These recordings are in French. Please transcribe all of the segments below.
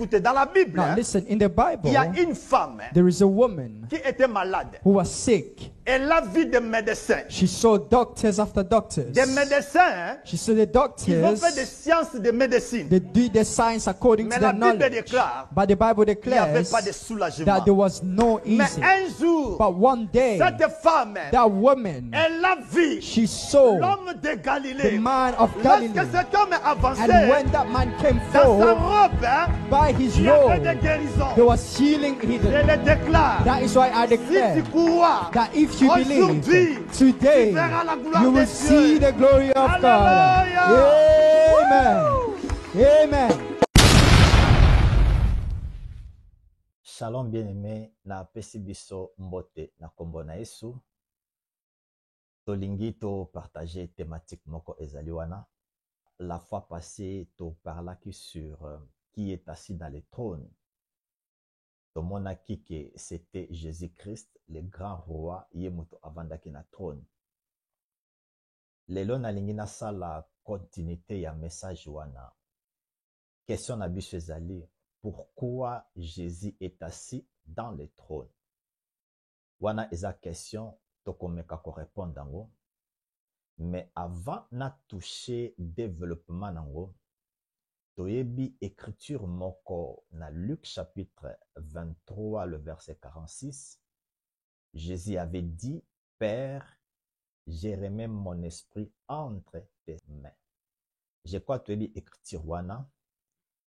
Écoutez, dans la Bible, Now listen, in the il y a Bible, une femme there is a woman qui était malade. who was sick. Elle a vu des médecins. She saw doctors after doctors. Des médecins, She saw the ils ont fait des doctors. sciences de médecine. They do the science according Mais to la their Bible knowledge. déclare But the Bible qu'il n'y avait declares pas de soulagement. that there was no Mais easy. un jour, But one day, cette femme, that woman, elle a vu she saw l'homme de the Galilée. man of Lorsque Galilee. cet homme avançait And when that man came dans sa forth, robe, by his il y avait des robe, guérisons. there was healing Je hidden. le déclare. That is why I Si declare tu crois, that if you aujourd'hui, believe, today tu verras la gloire you de will Dieu. see the glory of God. Alléluia. Amen. Amen. Shalom bien-aimé, na pesi biso mbote na kombo na Yesu. Tolingi to partager thématique moko ezali wana. La fois passée, to parlaki sur qui est assis dans le trône. Tomonaki que c'était Jésus-Christ, le grand roi, yemoto avandaki na trône. Lelo nalingi na sala continuité ya message wana. Question na biso ezali, pourquoi Jésus est assis dans le trône? Wana eza question tokomeka ko répondre dango. Mais avant na toucher développement nango, toyebi écriture moko na Luc chapitre 23 le verset 46. Jésus avait dit, Père, je remets mon esprit entre tes mains. Je crois que tu dis écriture wana.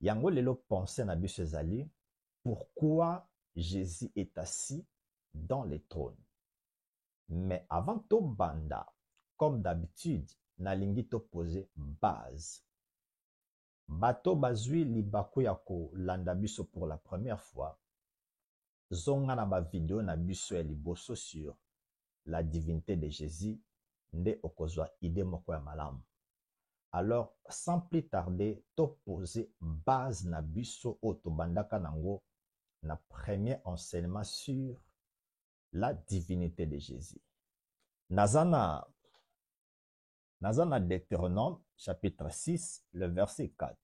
Yango lelo pensé na biso ezali, pourquoi Jésus est assis dans le trône. Mais avant to banda, comme d'habitude, nalingi to poser base. Bato bazui libaku ya ko landa biso pour la première fois. Zonga na ba vidéo na biso ya liboso sur la divinité de Jésus, nde okozwa idée moko ya malamu. Alors, sans plus tarder, to poser base na biso oto bandaka nango na premier enseignement sur la divinité de Jésus. Nazana Deutéronome chapitre 6, le verset 4.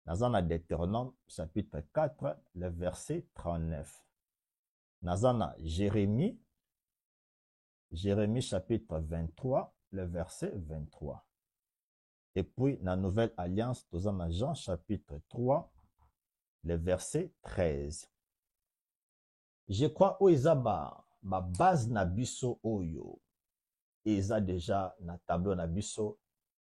Nazana Deutéronome chapitre 4, le verset 39. Nazana Jérémie chapitre 23, le verset 23. Et puis, dans la Nouvelle Alliance, nous avons Jean chapitre 3, le verset 13. Je crois que Izaba, ma base na biso oyo, Isa déjà na tableau na biso,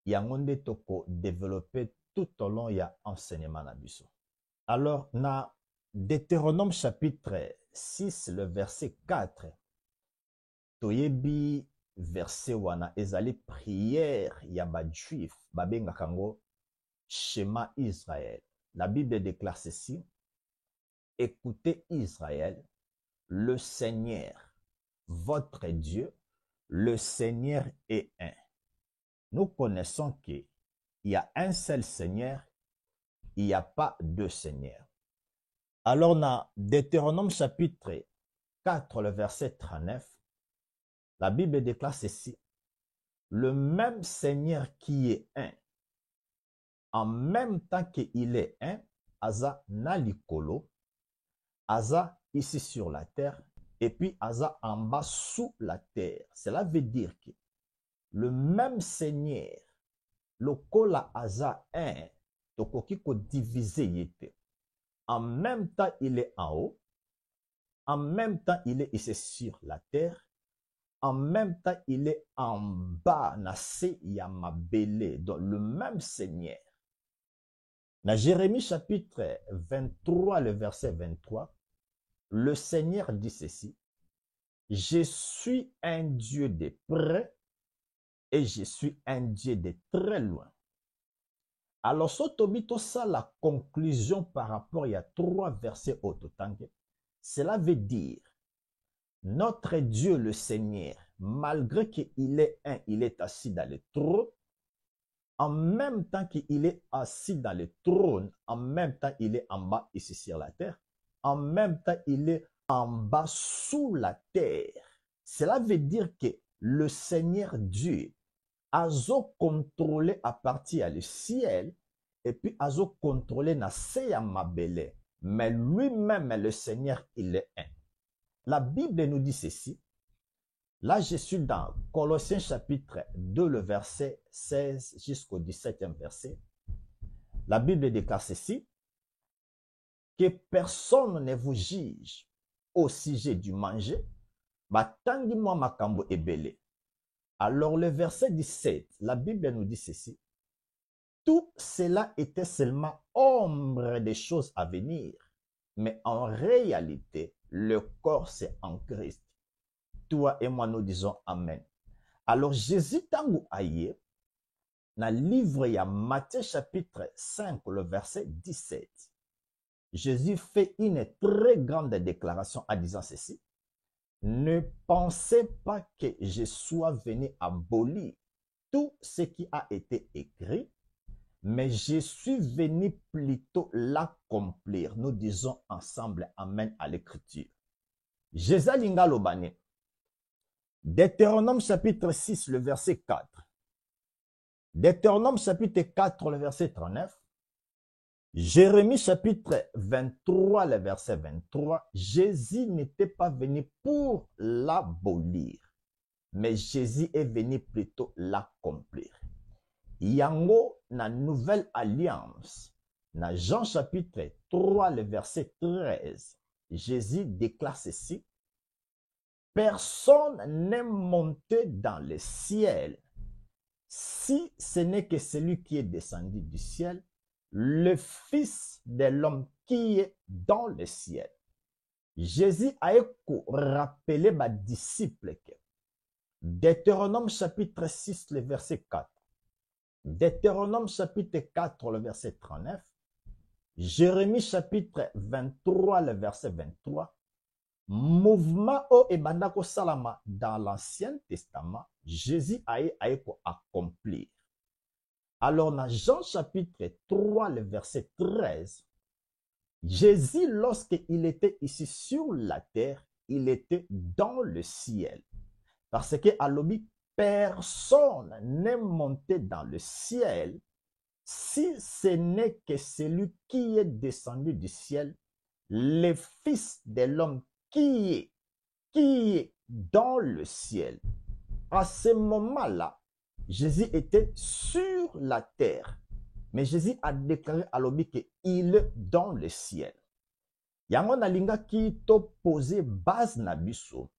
yangonde toko développer tout au long ya enseignement na biso. Alors, na Deutéronome chapitre 6, le verset 4, toyebi verset wana ezali prière ya ba juif babengaka ngo Shema Israël. La Bible déclare ceci: écoutez Israël, le Seigneur, votre Dieu, le Seigneur est un. Nous connaissons qu'il y a un seul Seigneur, il n'y a pas deux seigneurs. Alors, dans Deutéronome chapitre 4, le verset 39, la Bible déclare ceci: le même Seigneur qui est un, en même temps qu'il est un, Aza Nalikolo, Aza ici sur la terre, et puis Aza en bas sous la terre. Cela veut dire que le même Seigneur, le kola Aza un, tokoki ko diviser yete. En même temps il est en haut, en même temps il est ici sur la terre, en même temps, il est en bas, na se yamabele, donc le même Seigneur. Dans Jérémie chapitre 23, le verset 23, le Seigneur dit ceci: je suis un Dieu de près et je suis un Dieu de très loin. Alors, sotobito ça la conclusion par rapport, il y a 3 versets au total. Cela veut dire, notre Dieu le Seigneur, malgré qu'il est un, il est assis dans le trône, en même temps qu'il est assis dans le trône, en même temps il est en bas ici sur la terre, en même temps il est en bas sous la terre. Cela veut dire que le Seigneur Dieu a contrôlé à partir du ciel et puis azo contrôler na se ya mabele. Mais lui-même, le Seigneur, il est un. La Bible nous dit ceci. Là, je suis dans Colossiens chapitre 2, le verset 16 jusqu'au 17e verset. La Bible déclare ceci. Que personne ne vous juge au sujet du manger. Batangi moi makambo ebele. Alors le verset 17, la Bible nous dit ceci. Tout cela était seulement ombre des choses à venir. Mais en réalité, le corps c'est en Christ. Toi et moi nous disons Amen. Alors Jésus tangu aye, dans le livre ya Matthieu chapitre 5, le verset 17. Jésus fait une très grande déclaration en disant ceci. Ne pensez pas que je sois venu abolir tout ce qui a été écrit, mais je suis venu plutôt l'accomplir. Nous disons ensemble Amen à l'écriture. Jésus linga lobane. Deutéronome chapitre 6, le verset 4. Deutéronome chapitre 4, le verset 39. Jérémie chapitre 23, le verset 23, Jésus n'était pas venu pour l'abolir, mais Jésus est venu plutôt l'accomplir. Yango, na nouvelle alliance, na Jean chapitre 3, le verset 13, Jésus déclare ceci, personne n'est monté dans le ciel, si ce n'est que celui qui est descendu du ciel, le Fils de l'homme qui est dans le ciel. Jésus a rappelé ma disciple que Deutéronome chapitre 6, le verset 4, Deutéronome chapitre 4, le verset 39, Jérémie chapitre 23, le verset 23, mouvement au ebandako salama dans l'Ancien Testament, Jésus a accomplir. Alors, dans Jean chapitre 3, le verset 13, Jésus, lorsqu'il était ici sur la terre, il était dans le ciel. Parce que, à l'obi, personne n'est monté dans le ciel si ce n'est que celui qui est descendu du ciel, le Fils de l'homme qui est dans le ciel. À ce moment-là, Jésus était sur la terre. Mais Jésus a déclaré à l'obi qu'il est dans le ciel. Yango na linga ki to poser base na biso.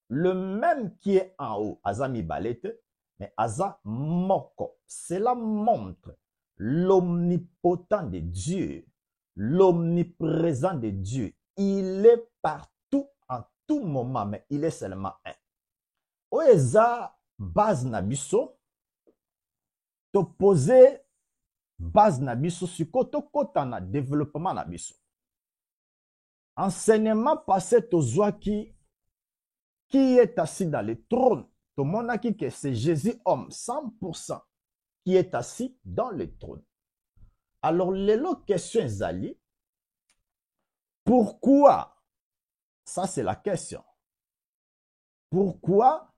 Le même qui est en haut, Azami Balete, mais Aza Moko. Cela montre l'omnipotent de Dieu, l'omniprésent de Dieu. Il est partout, en tout moment, mais il est seulement un. Oeza base na biso, to poser base na biso, sikoto kota na développement na biso. Enseignement passé tozwa qui est assis dans le trône. Tout le monde a dit que c'est Jésus homme 100% qui est assis dans le trône. Alors, les questions zali, pourquoi? Ça, c'est la question. Pourquoi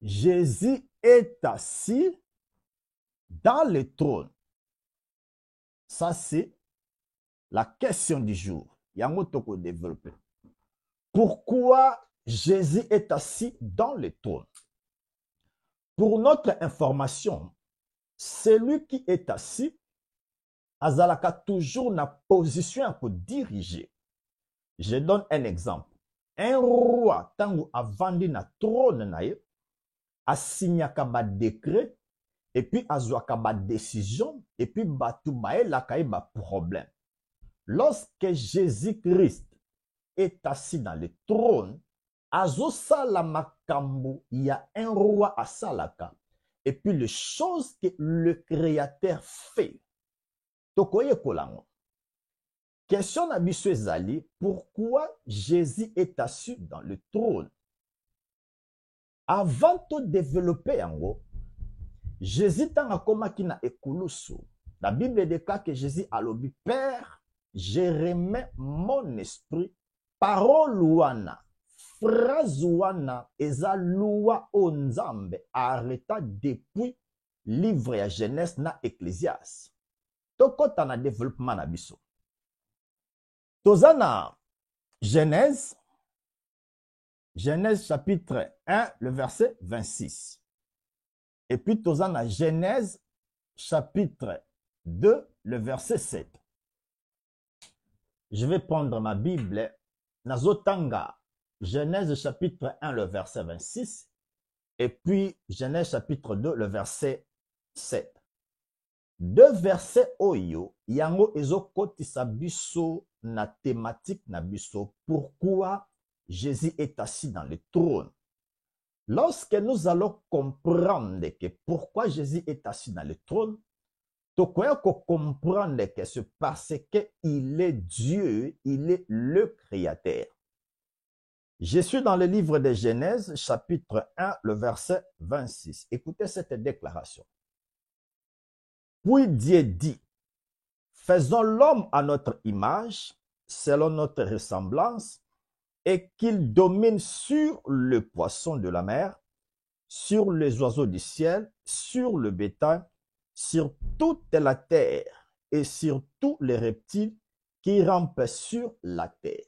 Jésus est assis dans le trône? Ça, c'est la question du jour. Yango toko développer. Pourquoi Jésus est assis dans le trône? Pour notre information, celui qui est assis, azalaka toujours na position pour diriger. Je donne un exemple. Un roi, tango avandi na trône na ye, asignaka ba décret, et puis azwaka ba décision, et puis batu baelaka ye ba problème. Lorsque Jésus-Christ est assis dans le trône, azosala makambo, il y a un roi à Salaka. Et puis les choses que le Créateur fait. Tokoye kolango. Question na biso ezali, pourquoi Jésus est assis dans le trône? Avant de développer yango, Jésus tanga komaki na ekulusu. La Bible déclare que Jésus a lobi, Père, je remets mon esprit, parole wana, phrase wana, eza loi o nzambe, arrêta depuis livre ya Genèse na Ecclésiaste. Tokota na développement na biso. Toza na Genèse chapitre 1, le verset 26. Et puis toza na Genèse chapitre 2, le verset 7. Je vais prendre ma Bible. Nazotanga, Genèse chapitre 1, le verset 26. Et puis Genèse chapitre 2, le verset 7. Deux versets oyo, yango ezokotisa biso na thématique na biso. Pourquoi Jésus est assis dans le trône? Lorsque nous allons comprendre que pourquoi Jésus est assis dans le trône, tokoya ko comprendre que c'est parce qu'il est Dieu, il est le Créateur. Je suis dans le livre de Genèse, chapitre 1, le verset 26. Écoutez cette déclaration. Puis Dieu dit, faisons l'homme à notre image, selon notre ressemblance, et qu'il domine sur le poisson de la mer, sur les oiseaux du ciel, sur le bétail, sur toute la terre et sur tous les reptiles qui rampent sur la terre.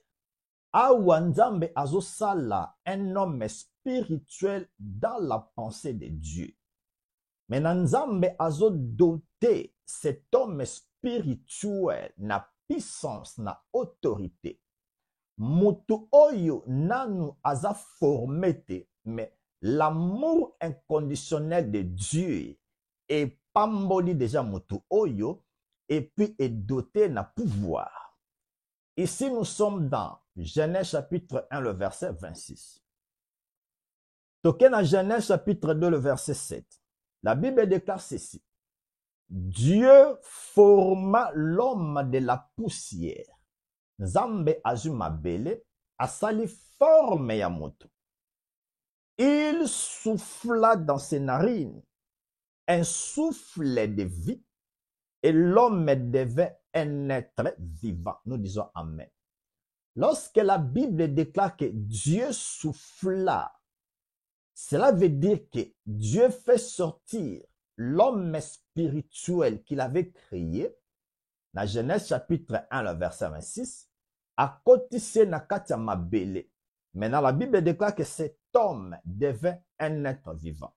Awa Nzambe azosala un homme spirituel dans la pensée de Dieu. Mais Nzambe azodoté cet homme spirituel na puissance, na autorité. Mutu oyo nanu aza formé, mais l'amour inconditionnel de Dieu est pamboli déjà mutu oyo et puis est doté na pouvoir. Ici nous sommes dans Genèse chapitre 1 le verset 26. Toké na Genèse chapitre 2 le verset 7. La Bible déclare ceci. Dieu forma l'homme de la poussière. Nzambe azuma bele asali forme ya moto. Il souffla dans ses narines un souffle de vie et l'homme devint un être vivant. Nous disons Amen. Lorsque la Bible déclare que Dieu souffla, cela veut dire que Dieu fait sortir l'homme spirituel qu'il avait créé. Dans Genèse chapitre 1, le verset 26, à côté de Nakatia Mabele. Maintenant, la Bible déclare que cet homme devint un être vivant.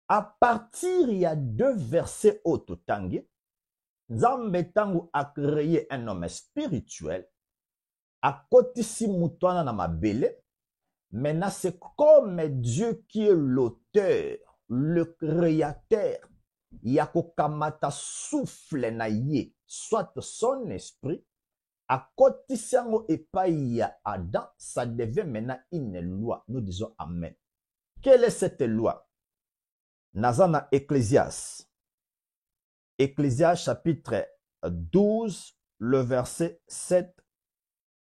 À partir, il y a deux versets au Totangi. Nzambe tangu a créé un homme spirituel. À côté de Moutouana na Mabele. Maintenant, c'est comme Dieu qui est l'auteur, le créateur. Yakokamata souffle na ye, soit son esprit, à côté sango epai ya Adam, ça devient maintenant une loi. Nous disons Amen. Quelle est cette loi? Nazana Ecclésiaste. Ecclésiaste chapitre 12, le verset 7,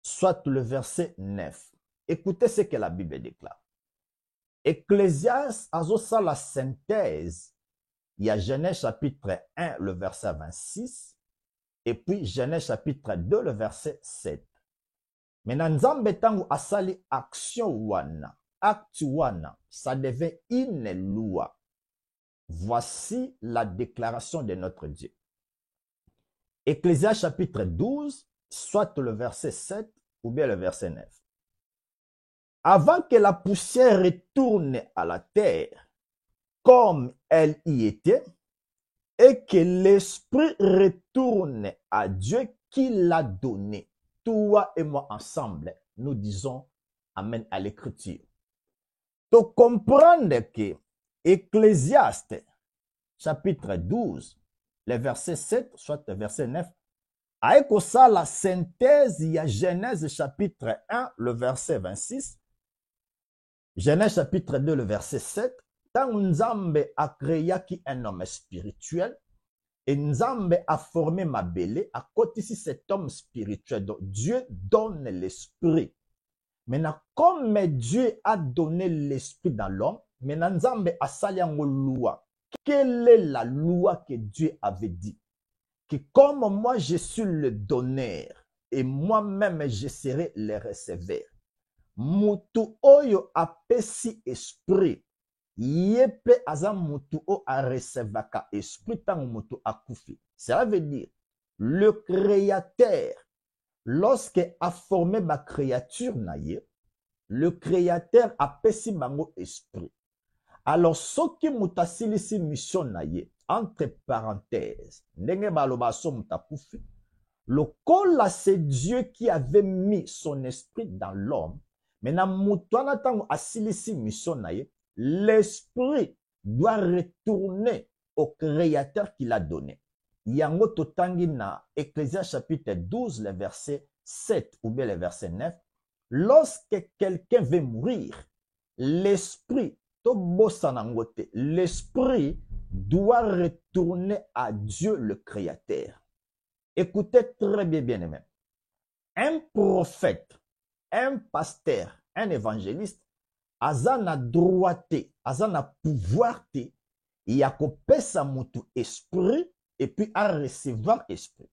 soit le verset 9. Écoutez ce que la Bible déclare. Ecclésiaste a ça la synthèse. Il y a Genèse chapitre 1, le verset 26, et puis Genèse chapitre 2, le verset 7. Maintenant, Nzambe tangu asali action wana, acte wana, ça devient une loi. Voici la déclaration de notre Dieu. Ecclésiaste chapitre 12, soit le verset 7 ou bien le verset 9. Avant que la poussière retourne à la terre, comme elle y était, et que l'esprit retourne à Dieu qui l'a donné. Toi et moi ensemble, nous disons Amen à l'écriture. Pour comprendre que Ecclésiaste, chapitre 12, le verset 7, soit le verset 9, avec ça la synthèse, il y a Genèse chapitre 1, le verset 26, Genèse chapitre 2, le verset 7, tant Nzambe a créé un homme spirituel, et Nzambe a formé Mabele, à côté de cet homme spirituel. Donc Dieu donne l'esprit. Maintenant, comme Dieu a donné l'esprit dans l'homme, maintenant Nzambe a sali yango loi. Quelle est la loi que Dieu avait dit? Que comme moi je suis le donneur, et moi-même je serai le receveur. Mutu oyo apesi esprit, Yepe aza mutu o a recevaka esprit tango mutu akufi. Cela veut dire, le créateur, lorsque a formé ma créature naye, le créateur a pesi bango esprit. Alors, soki mutasilisi mission naye, entre parenthèses, ndenge baloba so mutakufi, le kola c'est Dieu qui avait mis son esprit dans l'homme. Maintenant, mutwana tango asilisi mission naye, l'esprit doit retourner au créateur qui l'a donné. Yango totangi na Ecclésiaste chapitre 12, le verset 7 ou bien le verset 9. Lorsque quelqu'un veut mourir, l'esprit, l'esprit doit retourner à Dieu le Créateur. Écoutez très bien, bien aimé. Un prophète, un pasteur, un évangéliste, azana droite, azana pouvoir te, y a kopesa mutu esprit et puis à recevoir esprit.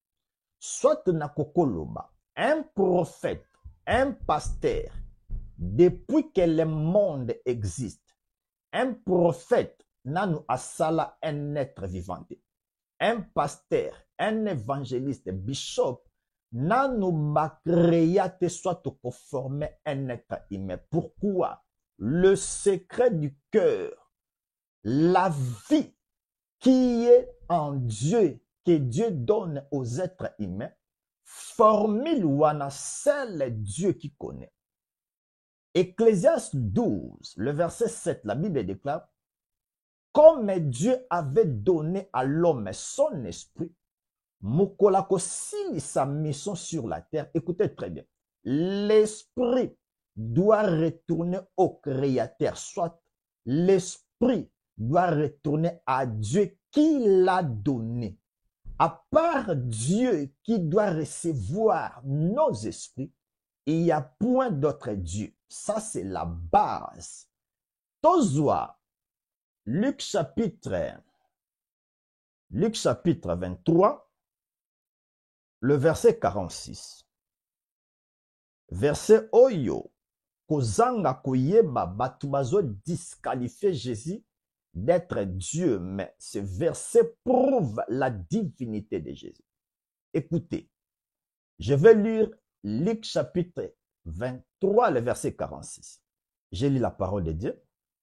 Soit na kokoloba, un prophète, un pasteur, depuis que le monde existe, un prophète nanu asala un être vivant. Un pasteur, un évangéliste, bishop, nanu bakreate soit conformer un être humain. Pourquoi? Le secret du cœur, la vie qui est en Dieu, que Dieu donne aux êtres humains, formule wana seul Dieu qui connaît. Ecclésiaste 12, le verset 7, la Bible déclare, comme Dieu avait donné à l'homme son esprit, mukola kosili sa mission sur la terre. Écoutez très bien. L'esprit doit retourner au Créateur, soit l'esprit doit retourner à Dieu qui l'a donné. À part Dieu qui doit recevoir nos esprits, il n'y a point d'autre Dieu. Ça, c'est la base. Tozwa, Luc chapitre 23, le verset 46. Verset Oyo, kozanga koyeba batu bazo disqualifier Jésus d'être Dieu, mais ce verset prouve la divinité de Jésus. Écoutez, je vais lire Luc chapitre 23, le verset 46. J'ai lu la parole de Dieu.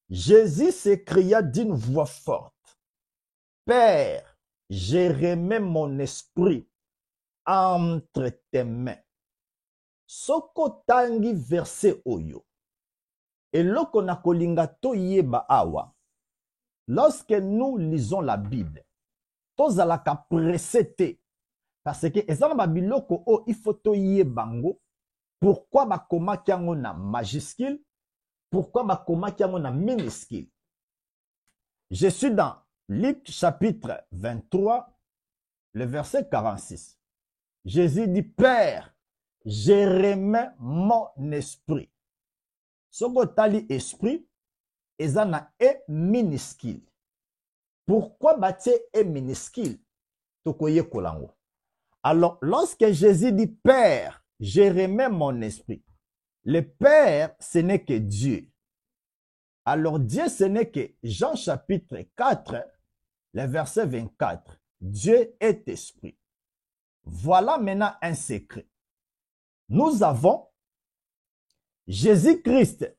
Jésus s'écria d'une voix forte, Père, je remets mon esprit entre tes mains. Soko tangi verset oyo. Eloko na kolinga to yeba awa. Lorsque nous lisons la Bible, tozalaka pressé. Parce que ezana ba biloko o il faut to yebango. Pourquoi bakoma kiango na majuscule? Pourquoi bakoma kiango na minuscule? Je suis dans Luc chapitre 23, le verset 46. Jésus dit, Père, je remets mon esprit. Soko tali esprit, ezana e minuscule. Pourquoi batie e minuscule? Tokoye kolango. Alors, lorsque Jésus dit, Père, je remets mon esprit, le Père, ce n'est que Dieu. Alors, Dieu, ce n'est que Jean chapitre 4, le verset 24. Dieu est esprit. Voilà maintenant un secret. Nous avons Jésus-Christ.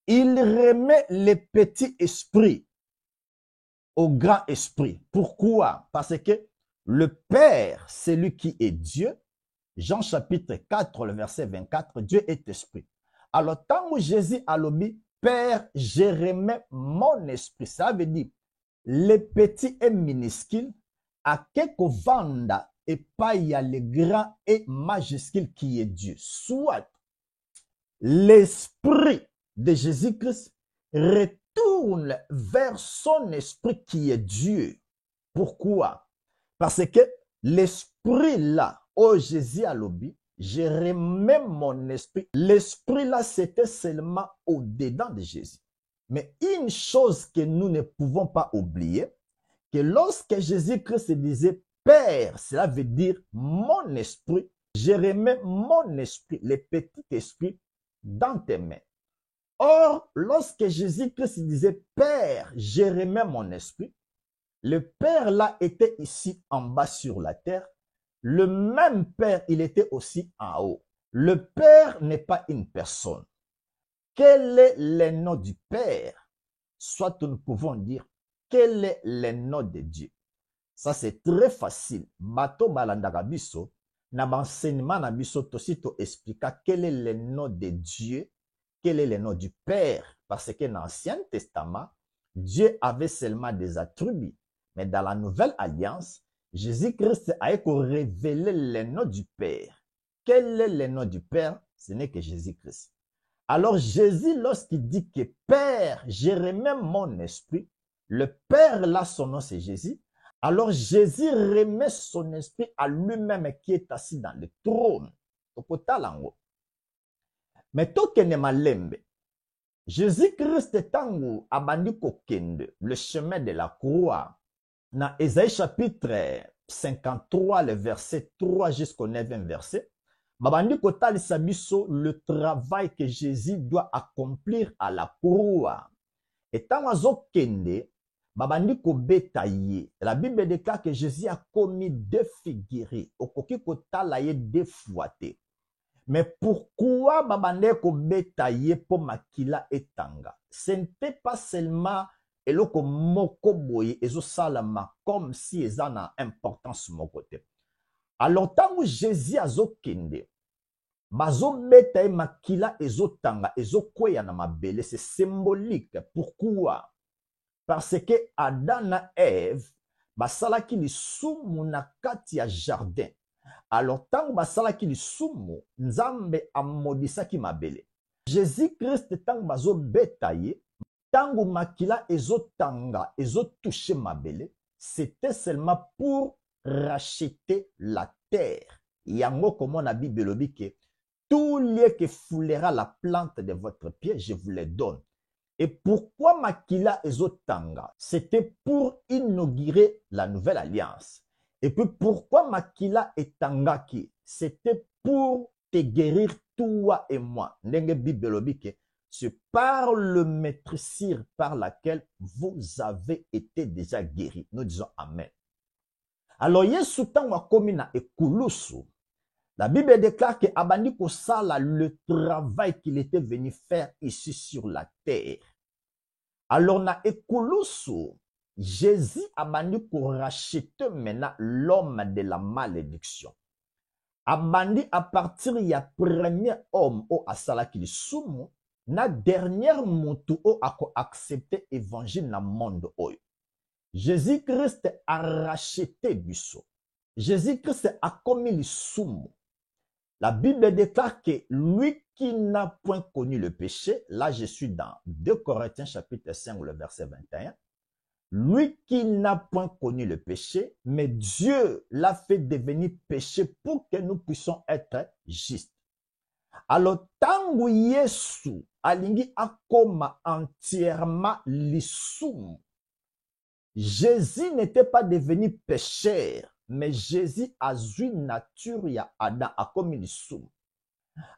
Il remet le petit esprit au grand esprit. Pourquoi? Parce que le Père, c'est lui qui est Dieu. Jean chapitre 4, le verset 24, Dieu est esprit. Alors, tant que Jésus a dit, Père, je remets mon esprit, ça veut dire, le petit est minuscule, à quelque vanda et pas il y a le grand et majuscule qui est Dieu. Soit l'esprit de Jésus-Christ retourne vers son esprit qui est Dieu. Pourquoi? Parce que l'esprit là, oh Jésus a lobby, je remets mon esprit. L'esprit là, c'était seulement au-dedans de Jésus. Mais une chose que nous ne pouvons pas oublier, que lorsque Jésus-Christ disait Père, cela veut dire mon esprit, je remets mon esprit, le petit esprit, dans tes mains. Or, lorsque Jésus-Christ disait « Père, je remets mon esprit », le Père là était ici en bas sur la terre. Le même Père, il était aussi en haut. Le Père n'est pas une personne. Quel est le nom du Père? Soit nous pouvons dire quel est le nom de Dieu. Ça c'est très facile. Bato balandaka biso na enseignement na biso tosi to expliquer quel est le nom de Dieu, quel est le nom du Père, parce que dans l'Ancien Testament, Dieu avait seulement des attributs. Mais dans la Nouvelle Alliance, Jésus-Christ a révélé le nom du Père. Quel est le nom du Père? Ce n'est que Jésus-Christ. Alors Jésus, lorsqu'il dit que Père, je remets mon esprit, le Père là, son nom c'est Jésus. Alors Jésus remet son esprit à lui-même qui est assis dans le trône. Mais tokene malembe, Jésus-Christ tango abandi kokende, le chemin de la croix. Dans Ésaïe chapitre 53, le verset 3 jusqu'au 9e verset, babandi kotalisa biso le travail que Jésus doit accomplir à la croix. Et tant azokende, babandi kobeta ye. La Bible déclare que Jésus a commis défiguré. Okoki kotala ye défouaté. Mais pourquoi babande kobeta ye po makila etanga? Ce n'était pas seulement eloko moko boye ezo salama comme si eza na importance moko te. Alors tango Jésus azokende, bazo beta ye makila ezotanga, ezokweya na mabele, c'est symbolique. Pourquoi? Parce que Adam na Ève basalaki lisumu na kati ya jardin. Alors tango basalaki lisumu, Nzambe amodisaki mabele. Jésus-Christ tango bazo beta ye, tango makila ezotanga, ezotouche mabele, c'était seulement pour racheter la terre. Yango comme on a Bible lobi que tout lieu que foulera la plante de votre pied, je vous le donne. Et pourquoi makila ezotanga? C'était pour inaugurer la nouvelle alliance. Et puis pourquoi makila etangaki? C'était pour te guérir toi et moi. Ndenge Bible lobi que c'est par le maîtrisir par laquelle vous avez été déjà guéris. Nous disons Amen. Alors, Yesu tango akomi na ekulusu, la Bible déclare que abandi kosala le travail qu'il était venu faire ici sur la terre. Alors, na ekulusu, Jésus abandi ko racheter maintenant l'homme de la malédiction. Abandi à partir ya premier homme au asalaki lisumu, na dernière mutu o ako accepter évangile na monde oyo. Jésus-Christ a racheté biso. Jésus-Christ a commis lisumu. La Bible déclare que lui qui n'a point connu le péché, là je suis dans 2 Corinthiens chapitre 5, le verset 21, lui qui n'a point connu le péché, mais Dieu l'a fait devenir péché pour que nous puissions être justes. Alors, tangu Yesu alingi akoma entièrement lisumu, Jésus n'était pas devenu pécheur, mais Jésus a eu nature ya Adam akomi lisumu.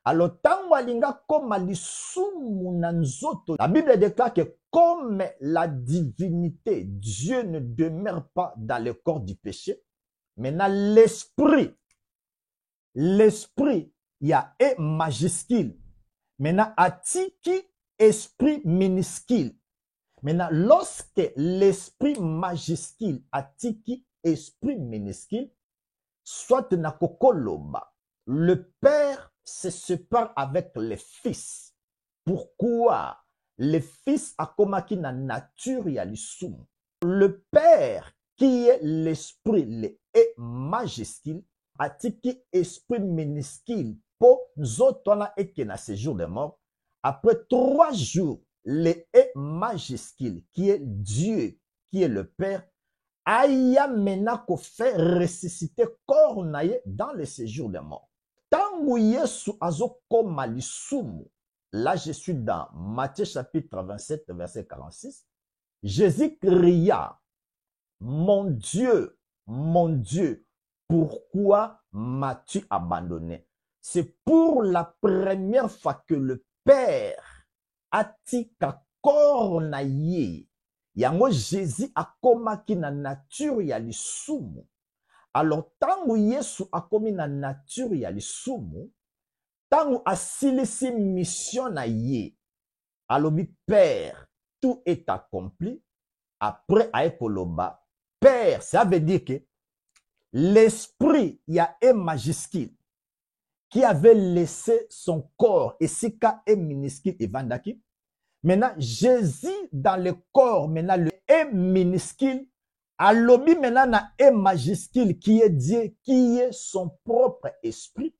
Alors, tangu alinga koma lisumu na nzoto, la Bible déclare que comme la divinité, Dieu ne demeure pas dans le corps du péché, mais dans l'esprit. L'esprit, il y a E majuscule. Maintenant, atiki esprit minuscule. Maintenant, lorsque l'esprit majuscule atiki esprit minuscule, soit na kokoloba, le Père se sépare avec le Fils. Pourquoi? Le Fils a komaki na nature ya lisumu. Le Père qui est l'esprit, le E majuscule, atiki esprit minuscule pour nzotona eke na séjour de mort. Après 3 jours, le E majuscule qui est Dieu, qui est le Père, aya mena ko fait ressusciter corps naye dans le séjour de mort. Tangu Yesu azokoma lisumu, là je suis dans Matthieu chapitre 27 verset 46, Jésus cria, mon Dieu, pourquoi m'as-tu abandonné? C'est pour la première fois que le Père atika corps na ye. Yango Jésus akomaki na nature ya lisumu. Alors tangu Yesu akomi na nature ya lisumu, tangu asilisi mission na ye, alobi Père, tout est accompli. Après aekoloba Père, ça veut dire que l'esprit, il y a un majuscule qui avait laissé son corps et sika est minuscule et vandaki. Maintenant, Jésus dans le corps, maintenant le est minuscule, alobi maintenant na est majuscule qui est Dieu, qui est son propre esprit.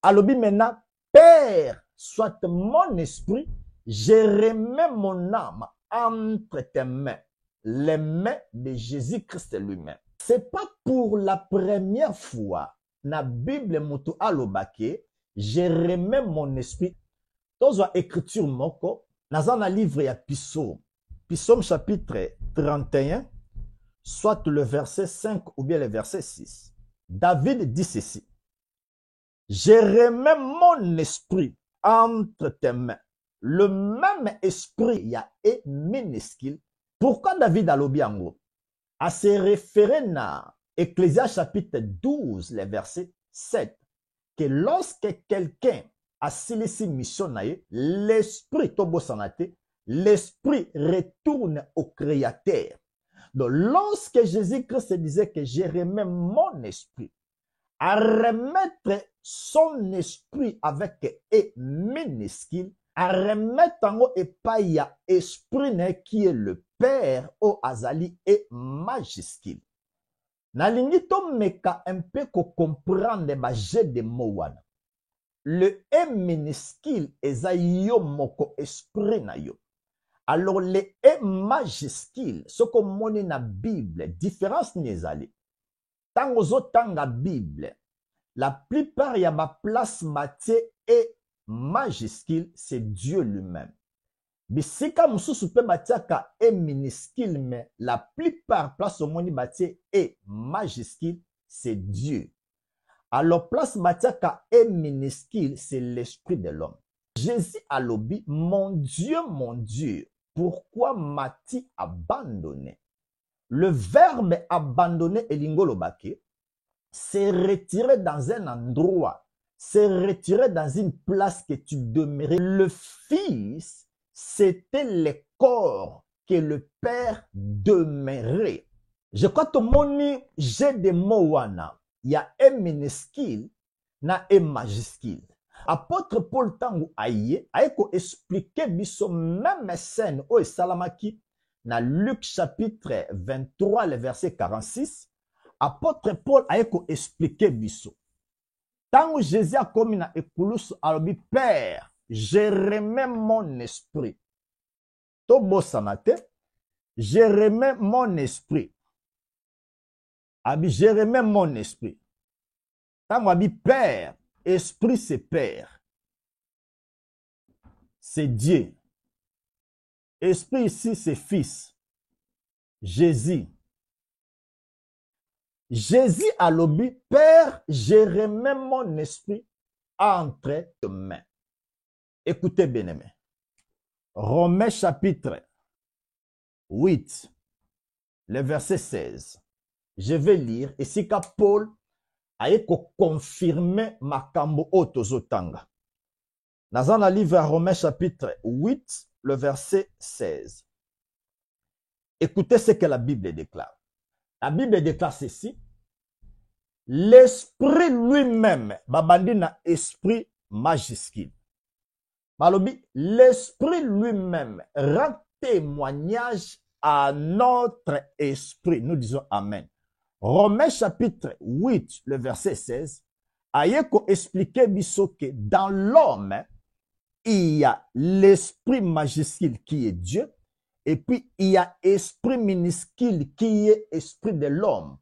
Alobi maintenant, Père, soit mon esprit, je remets mon âme entre tes mains, les mains de Jésus-Christ lui-même. C'est pas pour la première fois na Bible mutu alobake, je remets mon esprit. Dans une écriture moko, dans un livre ya Psaume, Psaume chapitre 31, soit le verset 5 ou bien le verset 6. David dit ceci: je remets mon esprit entre tes mains. Le même esprit, il y a un minuscule. Pourquoi David a l'obiango? À se référer à Ecclésiaste chapitre 12, le verset 7, que lorsque quelqu'un a silisi mission, l'esprit l'esprit retourne au Créateur. Donc, lorsque Jésus-Christ disait que je remets mon esprit, à remettre son esprit avec un minuscule, à remettre en haut et pas y a esprit qui est le Père au azali et majuscule. Nalingi to meka un peu ko comprendre ba jet de mowana. Le M minuscule eza yo moko esprit na yo. Alors le M majuscule, ce que moni na Bible, différence ni ezali. Tango zo tanga Bible, la plupart ya ma place Matthieu et majuscule, c'est Dieu lui-même. Bisika mususu pe batiaka e minuscule, mais la plupart place au moni batie e majuscule, c'est Dieu. Alors place batiaka e minuscule, c'est l'esprit de l'homme. Jésus a lobi, mon Dieu, pourquoi m'as-tu abandonné? Le verbe abandonner elingolo bake, c'est retirer dans un endroit, c'est retirer dans une place que tu demeurais. Le Fils, c'était le corps que le Père demeurait. Je crois que mon j'ai des mots wana, il y a un minuscule, na un majuscule. Apôtre Paul Tangu aye, ko expliquer biso même scène au salamaki na Luc chapitre 23 le verset 46. Apôtre Paul ko expliquer biso. Tangu Jésus a commis na ekulusu alobi Père, je remets mon esprit. Tobo sanate, je remets mon esprit. Abi, je remets mon esprit. Tangu abi Père, esprit c'est Père. C'est Dieu. Esprit ici c'est Fils. Jésus. Jésus a lobi, Père, je remets mon esprit entre tes mains. Écoutez bien aimé. Romains chapitre 8, le verset 16. Je vais lire. Et si Paul a confirmé ma kambo otozotanga. Dans un livre à Romains chapitre 8, le verset 16. Écoutez ce que la Bible déclare. La Bible déclare ceci. L'esprit lui-même, babandina esprit majuscule. Malobi, l'esprit lui-même rend témoignage à notre esprit. Nous disons Amen. Romains chapitre 8, le verset 16, ayeko expliquer biso que dans l'homme, il y a l'esprit majuscule qui est Dieu, et puis il y a esprit minuscule qui est esprit de l'homme.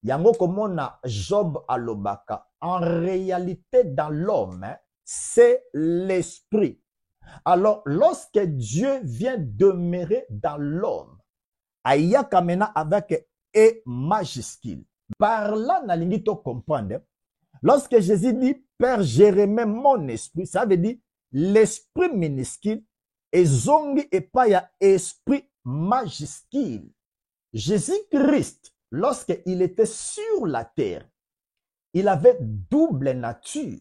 Yango komona Job alobaka. En réalité, dans l'homme, c'est l'esprit. Alors, lorsque Dieu vient demeurer dans l'homme, aya kamena avec E majuscule. Par là, nalingi to comprendre. Lorsque Jésus dit, Père, je remets mon esprit, ça veut dire l'esprit minuscule ezongi epai ya esprit majuscule. Jésus-Christ, lorsqu'il était sur la terre, il avait double nature.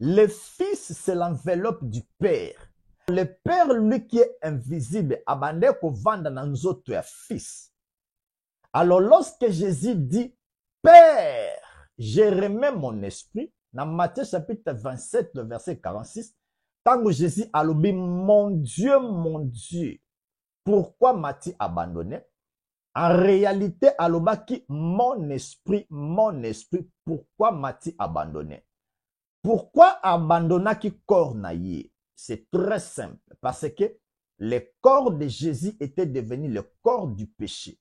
Le Fils, c'est l'enveloppe du Père. Le Père, lui qui est invisible, abandonne ko vanda na nzoto ya Fils. Alors, lorsque Jésus dit, Père, je remets mon esprit, dans Matthieu chapitre 27, le verset 46, tant que Jésus a dit, mon Dieu, pourquoi m'as-tu abandonné? En réalité, alobaki, mon esprit, pourquoi m'as-tu abandonné? Pourquoi abandonnaki corps naïe? C'est très simple, parce que le corps de Jésus était devenu le corps du péché.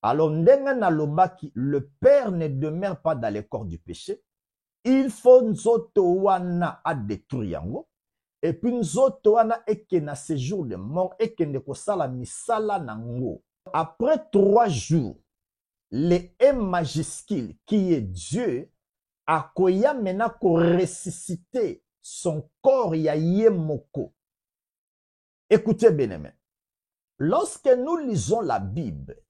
Alors, le Père ne demeure pas dans le corps du péché. Il faut nzoto wana a détruire yango. Et puis nzoto wana eke na séjour de mort eke ne kosala misala nango. Après 3 jours, le M majuscule qui est Dieu a koya mena ko ressusciter son corps ya yemoko. Écoutez bien aimé. Lorsque nous lisons la Bible,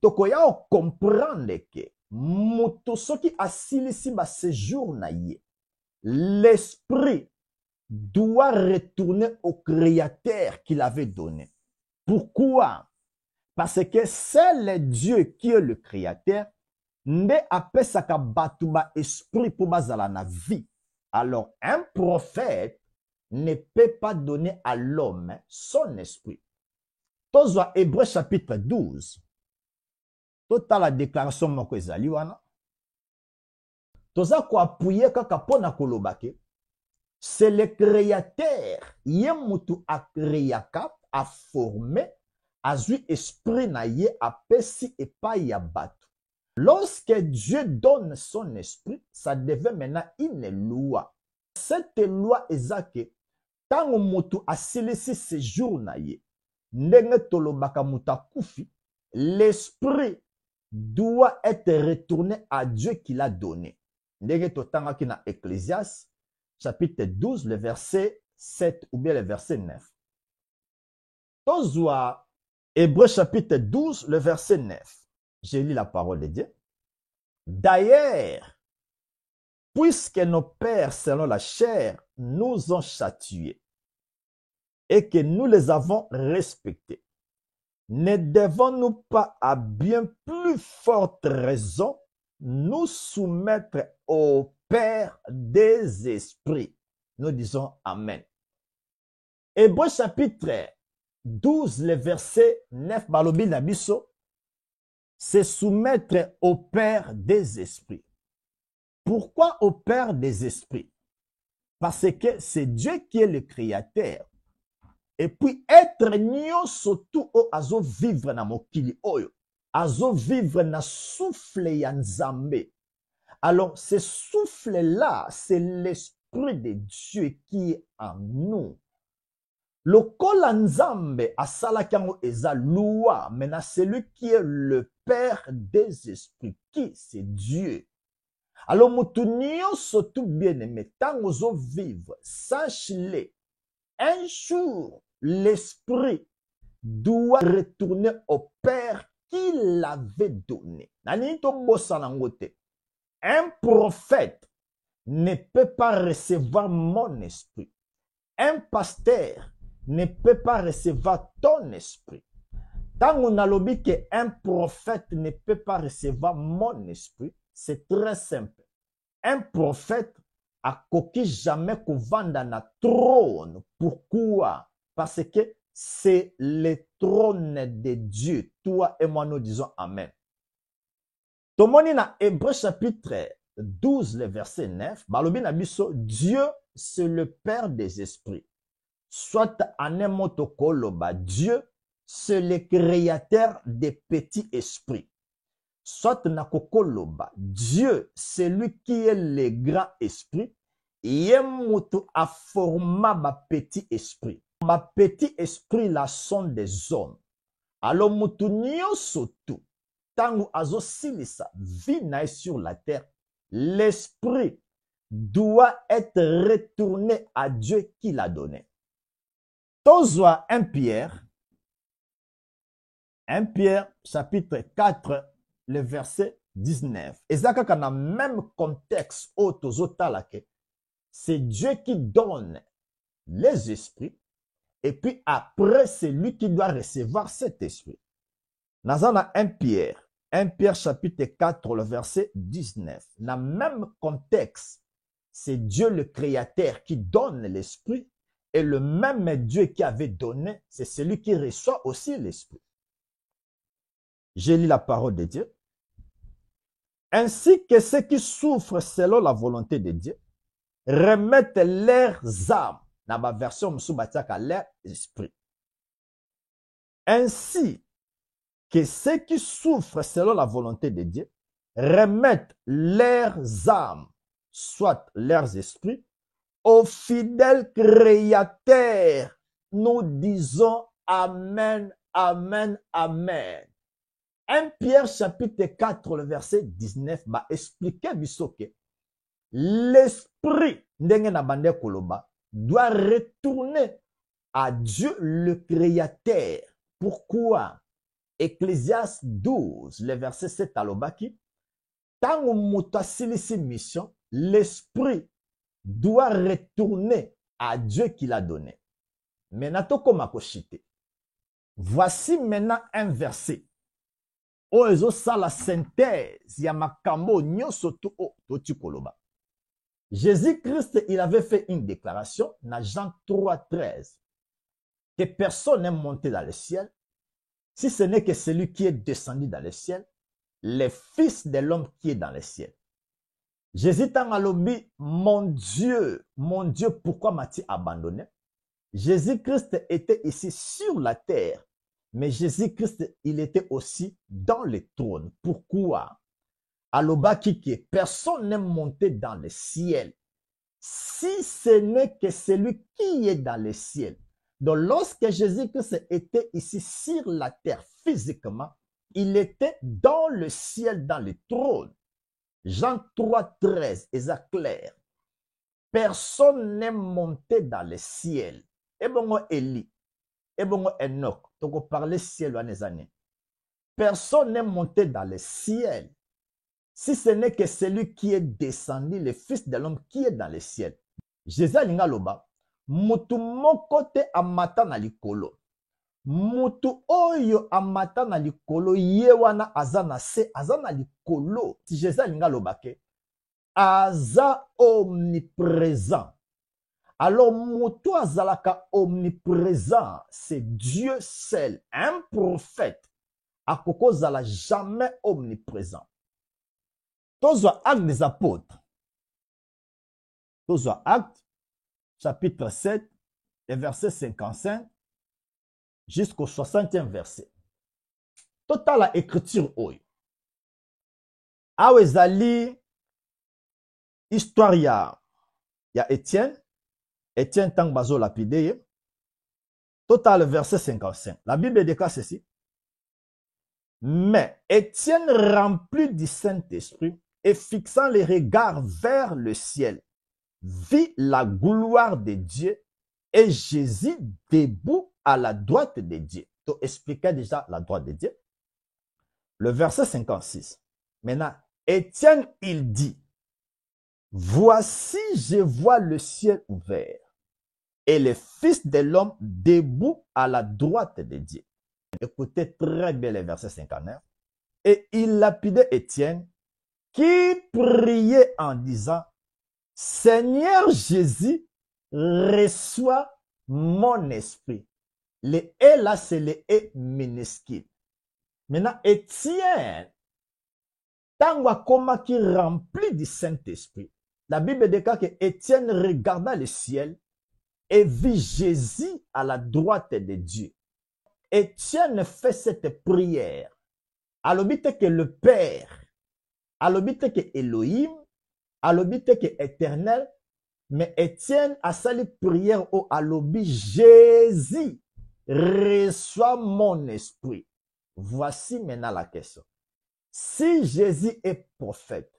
tokoya comprendre que moto soki asilisi ba séjour na ye, l'esprit doit retourner au créateur qu'il avait donné. Pourquoi? Parce que c'est le Dieu qui est le créateur, nde apesaka batu ba esprit pour bazala na vie. Alors un prophète ne peut pas donner à l'homme son esprit. Tozwa Hébreu chapitre 12. Total la déclaration moko ezali wana. Toza ko appuyer kaka pona kolobake. C'est le créateur, yemutu a créaka, a formé, a zui esprit na ye apesi epai ya batu. Lorsque Dieu donne son esprit, ça devient maintenant une loi. Cette loi est que tant mutu a silisi séjour na ye, ndenge tolobaka muta kufi, l'esprit doit être retourné à Dieu qui l'a donné. Ndenge totanga ki na Ecclésiaste chapitre 12, le verset 7 ou bien le verset 9. Tozwa Hébreu chapitre 12, le verset 9. J'ai lu la parole de Dieu. D'ailleurs, puisque nos pères selon la chair nous ont châtiés et que nous les avons respectés, ne devons-nous pas à bien plus forte raison nous soumettre au Père des esprits? Nous disons Amen. Hébreu chapitre 12, le verset 9, balobi na biso, se soumettre au Père des esprits. Pourquoi au Père des esprits? Parce que c'est Dieu qui est le créateur. Et puis être nyonso tout o azo vivre na mokili oyo, azo vivre na souffle ya Nzambe. Alors, ce souffle-là, c'est l'esprit de Dieu qui est en nous. Le kola Nzambe asala kango eza loi, maintenant celui qui est le Père des esprits, qui c'est Dieu. Alors, mutu nyonso tout bien aimé, tango zo vivre, sache-le, un jour, l'esprit doit retourner au Père qui l'avait donné. Nani to bossa nangote. Un prophète ne peut pas recevoir mon esprit. Un pasteur ne peut pas recevoir ton esprit. Tant on a lobby qu'un prophète ne peut pas recevoir mon esprit, c'est très simple. Un prophète a coquille jamais qu'on vende na trône. Pourquoi? Parce que c'est le trône de Dieu. Toi et moi nous disons Amen. Tomoni na Hébreu chapitre 12, le verset 9, balobi na biso, Dieu c'est le Père des esprits. Soit en un mot koloba, Dieu c'est le créateur des petits esprits. Soit na kokoloba, Dieu c'est lui qui est le grand esprit. Yemutu a forma ba petit esprit. Ba petit esprit là sont des hommes. Alors mutu nyonso tout. Tango azo silisa vie naï sur la terre, l'esprit doit être retourné à Dieu qui l'a donné. Tozwa 1 Pierre chapitre 4, le verset 19. Et ça, dans le même contexte, c'est Dieu qui donne les esprits, et puis après, c'est lui qui doit recevoir cet esprit. Dans 1 Pierre chapitre 4, le verset 19. Dans le même contexte, c'est Dieu le Créateur qui donne l'esprit, et le même Dieu qui avait donné, c'est celui qui reçoit aussi l'esprit. Je lis la parole de Dieu. Ainsi que ceux qui souffrent selon la volonté de Dieu remettent leurs âmes, dans ma version, leur esprit. Ainsi que ceux qui souffrent selon la volonté de Dieu remettent leurs âmes, soit leurs esprits, au fidèle Créateur. Nous disons Amen, Amen, Amen. 1 Pierre chapitre 4, le verset 19, va expliquer que l'esprit doit retourner à Dieu le Créateur. Pourquoi? Ecclésiaste 12, le verset 7 à l'obaki, tant que mission, l'esprit doit retourner à Dieu qui l'a donné. Maintenant, voici maintenant un verset. La synthèse, Jésus-Christ, il avait fait une déclaration dans Jean 3, 13, que personne n'est monté dans le ciel, si ce n'est que celui qui est descendu dans le ciel, le Fils de l'homme qui est dans le ciel. Jésus t'a dit, mon Dieu, pourquoi m'as-tu abandonné? Jésus-Christ était ici sur la terre, mais Jésus-Christ, il était aussi dans le trône. Pourquoi? Alobaki qui personne n'est monté dans le ciel, si ce n'est que celui qui est dans le ciel. Donc, lorsque Jésus-Christ était ici sur la terre physiquement, il était dans le ciel, dans le trône. Jean 3, 13, et ça clair. Personne n'est monté dans le ciel. Et bon, Élie, et bon, Enoch, donc on parlait ciel dans les années. Personne n'est monté dans le ciel, si ce n'est que celui qui est descendu, le Fils de l'homme qui est dans le ciel. Jésus alinga loba, mutu moko te amata na likolo. Mutu oyo amata na likolo ye wana aza na se, aza na likolo. Si Jésus alinga loba ke, aza omniprésent. Alors, mutu azalaka omniprésent, c'est Dieu seul. Un prophète, akoko zala jamais omniprésent. Tozwa Actes des Apôtres. Tozwa Actes, chapitre 7, et verset 55, jusqu'au 60e verset. Total la écriture oyo. Awezali, histoire ya Étienne. Étienne tang bazo lapide. Total verset 55. La Bible déclare ceci. Mais Étienne, rempli du Saint-Esprit et fixant les regards vers le ciel, vit la gloire de Dieu et Jésus debout à la droite de Dieu. Tu expliquais déjà la droite de Dieu. Le verset 56. Maintenant, Étienne, il dit, voici, je vois le ciel ouvert et le Fils de l'homme debout à la droite de Dieu. Écoutez très bien le verset 59. Et il lapidait Étienne qui priait en disant, Seigneur Jésus, reçois mon esprit. Le « et » là, c'est le « et » minuscule. Maintenant, Étienne, tant qui rempli du Saint-Esprit, la Bible déclare que Étienne regarda le ciel et vit Jésus à la droite de Dieu. Étienne fait cette prière. Alobite que le Père, alobite que Elohim, alobite que Éternel, mais Étienne a sali prière au alobi Jésus, reçois mon esprit. Voici maintenant la question. Si Jésus est prophète,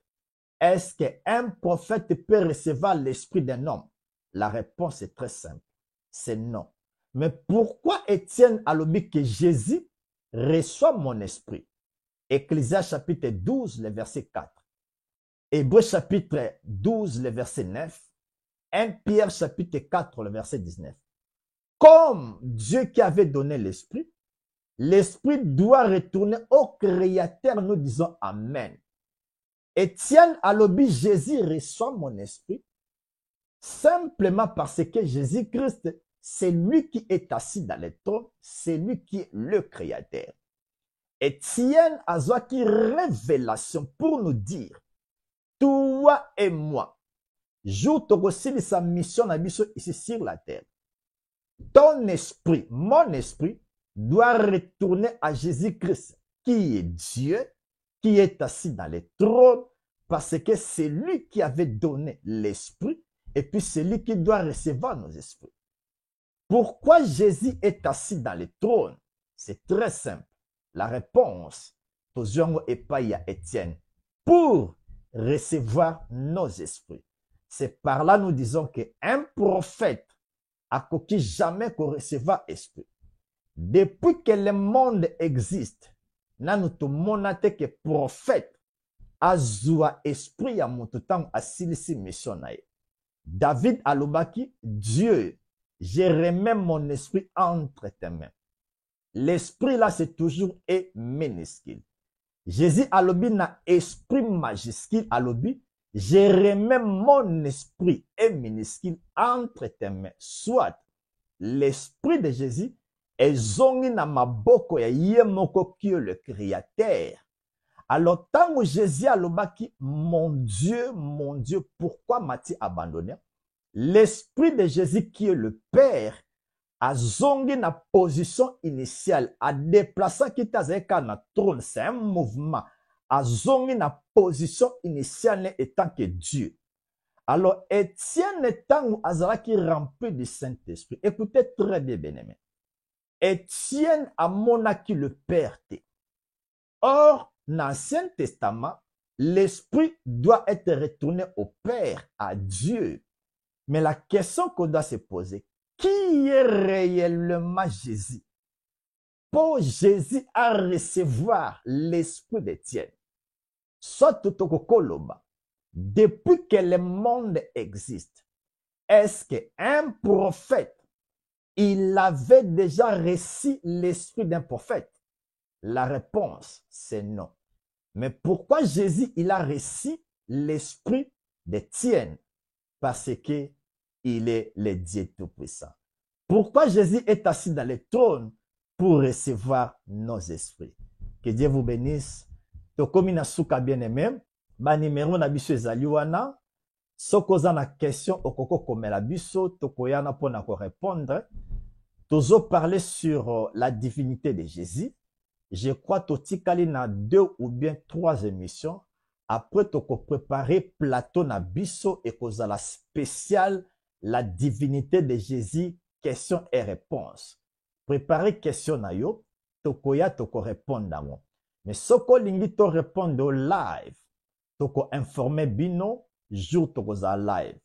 est-ce qu'un prophète peut recevoir l'esprit d'un homme? La réponse est très simple. C'est non. Mais pourquoi Étienne a dit que Jésus reçoit mon esprit? Ecclésiaste chapitre 12, le verset 4. Hébreux chapitre 12, le verset 9. 1 Pierre chapitre 4, le verset 19. Comme Dieu qui avait donné l'esprit, l'esprit doit retourner au Créateur, nous disons Amen. Étienne a dit Jésus reçoit mon esprit simplement parce que Jésus-Christ, c'est lui qui est assis dans le trône, c'est lui qui est le Créateur. Étienne a une révélation pour nous dire, toi et moi, jour aussi sa mission ici sur la terre. Ton esprit, mon esprit, doit retourner à Jésus-Christ, qui est Dieu, qui est assis dans le trône, parce que c'est lui qui avait donné l'esprit, et puis c'est lui qui doit recevoir nos esprits. Pourquoi Jésus est assis dans le trône? C'est très simple. La réponse, Toziongo Epaïa Étienne, pour recevoir nos esprits. C'est par là nous disons qu'un prophète a coquille jamais qu'on receva esprit. Depuis que le monde existe, nous te monate que prophète a zoua esprit à mon temps à silisi mission. David alobaki, Dieu, je remets mon esprit entre tes mains. L'esprit là, c'est toujours et minuscule. Jésus alobi na esprit majuscule alobi, je remets mon esprit et minuscule entre tes mains. Soit l'esprit de Jésus est zongi na maboko ya yemoko qui est le Créateur. Alors, tant que Jésus alobaki, mon Dieu, pourquoi m'as-tu abandonné? L'esprit de Jésus qui est le Père a zongi na position initiale, a déplacé qui t'a na trône, c'est un mouvement, a zongi na position initiale étant que Dieu. Alors, Étienne étant azalaki rempli du Saint-Esprit. Écoutez très bien, bien-aimé. Étienne a monaki le Père. Or, dans l'Ancien Testament, l'Esprit doit être retourné au Père, à Dieu. Mais la question qu'on doit se poser, qui est réellement Jésus? Pour Jésus à recevoir l'Esprit d'Étienne, soit tout au Koloba, depuis que le monde existe, est-ce qu'un prophète, il avait déjà reçu l'Esprit d'un prophète? La réponse, c'est non. Mais pourquoi Jésus, il a reçu l'Esprit d'Étienne? Parce que il est le Dieu Tout-Puissant. Pourquoi Jésus est assis dans le trône? Pour recevoir nos esprits. Que Dieu vous bénisse. Tokomi na suka bien-aimé. Ba numéro na biso ezali wana. Soko za na question okoko komela biso tokoyana pona ko répondre. Tozo parler sur la divinité de Jésus. Je crois totikali na 2 ou bien 3 émissions. Après toko préparer plateau na biso et kozala spécial la divinité de Jésus, questions et réponses. Préparer question na yo, tokoya toko répondre d'amo. Mais soko lingi to répondre au live, toko informer bino, jour toko za live.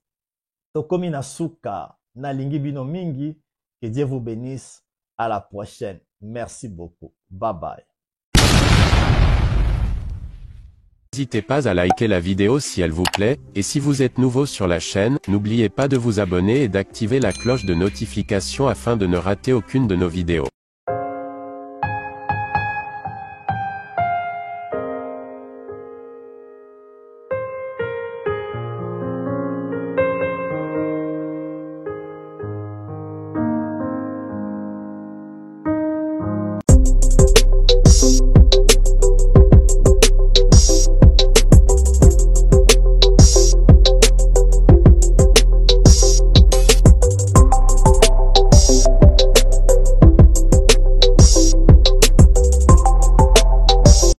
Toko mina suka, na lingi bino mingi, que Dieu vous bénisse, à la prochaine. Merci beaucoup. Bye bye. N'hésitez pas à liker la vidéo si elle vous plaît, et si vous êtes nouveau sur la chaîne, n'oubliez pas de vous abonner et d'activer la cloche de notification afin de ne rater aucune de nos vidéos.